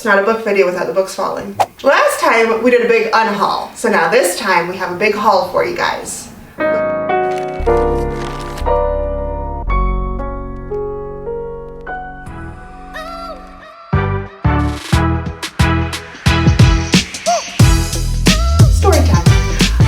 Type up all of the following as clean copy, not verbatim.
It's not a book video without the books falling. Last time we did a big unhaul, so now this time we have a big haul for you guys. Story time.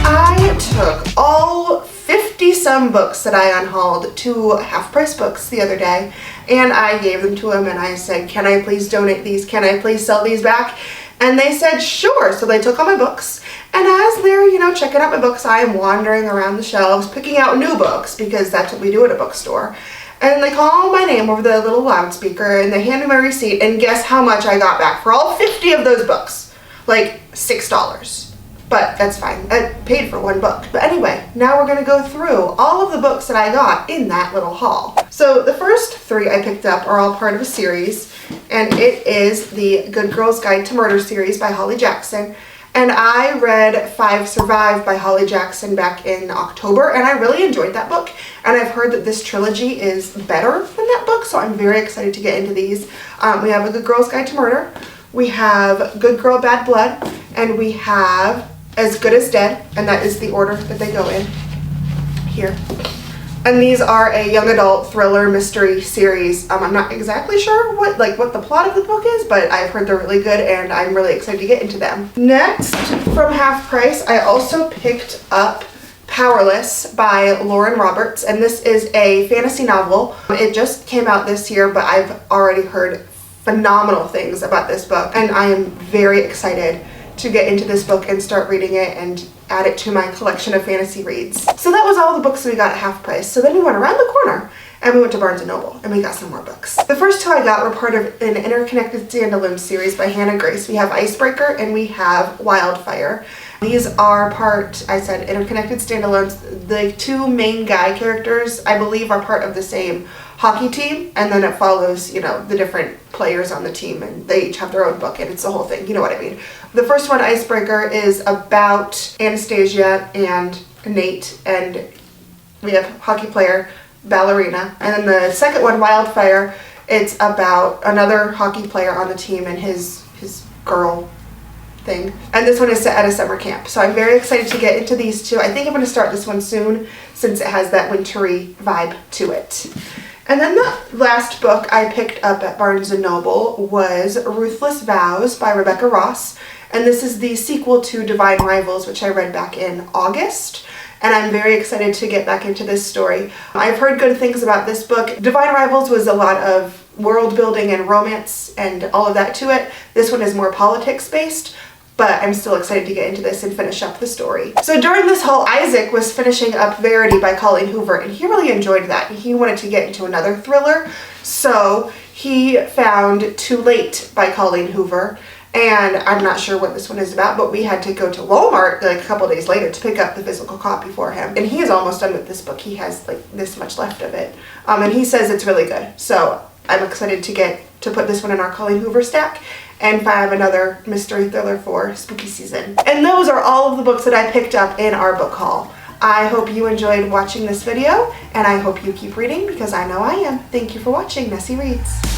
I took all 50-some books that I unhauled to Half Price Books the other day, and I gave them to them and I said, can I please donate these? Can I please sell these back? And they said, sure. So they took all my books, and as they're, checking out my books, I am wandering around the shelves, picking out new books, because that's what we do at a bookstore. And they call my name over the little loudspeaker, and they hand me my receipt, and guess how much I got back for all 50 of those books? Like $6. But that's fine. I paid for one book. But anyway, now we're going to go through all of the books that I got in that little haul. So the first 3 I picked up are all part of a series, and it is the Good Girl's Guide to Murder series by Holly Jackson. And I read 5 Survive by Holly Jackson back in October, and I really enjoyed that book. And I've heard that this trilogy is better than that book, so I'm very excited to get into these. We have A Good Girl's Guide to Murder, we have Good Girl, Bad Blood, and we have As Good as Dead, and that is the order that they go in here. And these are a young adult thriller mystery series. I'm not exactly sure what the plot of the book is, but I've heard they're really good and I'm really excited to get into them. Next, from Half Price, I also picked up Powerless by Lauren Roberts, and this is a fantasy novel. It just came out this year, but I've already heard phenomenal things about this book, and I am very excited to get into this book and start reading it and add it to my collection of fantasy reads. So that was all the books we got at Half Price. So then we went around the corner and we went to Barnes & Noble and we got some more books. The first 2 I got were part of an interconnected standalone series by Hannah Grace. We have Icebreaker and we have Wildfire. These are interconnected standalones. The 2 main guy characters, I believe, are part of the same hockey team, and then it follows, the different players on the team, and they each have their own book, and it's the whole thing, you know what I mean. The first one, Icebreaker, is about Anastasia and Nate, and we have hockey player, ballerina. And then the second one, Wildfire, it's about another hockey player on the team and his girl thing. And this one is set at a summer camp. So I'm very excited to get into these 2. I think I'm going to start this one soon since it has that wintry vibe to it. And then the last book I picked up at Barnes & Noble was Ruthless Vows by Rebecca Ross. And this is the sequel to Divine Rivals, which I read back in August. And I'm very excited to get back into this story. I've heard good things about this book. Divine Rivals was a lot of world building and romance and all of that to it. This one is more politics based, but I'm still excited to get into this and finish up the story. So during this haul, Isaac was finishing up Verity by Colleen Hoover, and he really enjoyed that. He wanted to get into another thriller, so he found Too Late by Colleen Hoover, and I'm not sure what this one is about, but we had to go to Walmart like a couple days later to pick up the physical copy for him. And he is almost done with this book. He has like this much left of it, and he says it's really good. So I'm excited to put this one in our Colleen Hoover stack and have another mystery thriller for spooky season. And those are all of the books that I picked up in our book haul. I hope you enjoyed watching this video, and I hope you keep reading because I know I am. Thank you for watching Nessie Reads.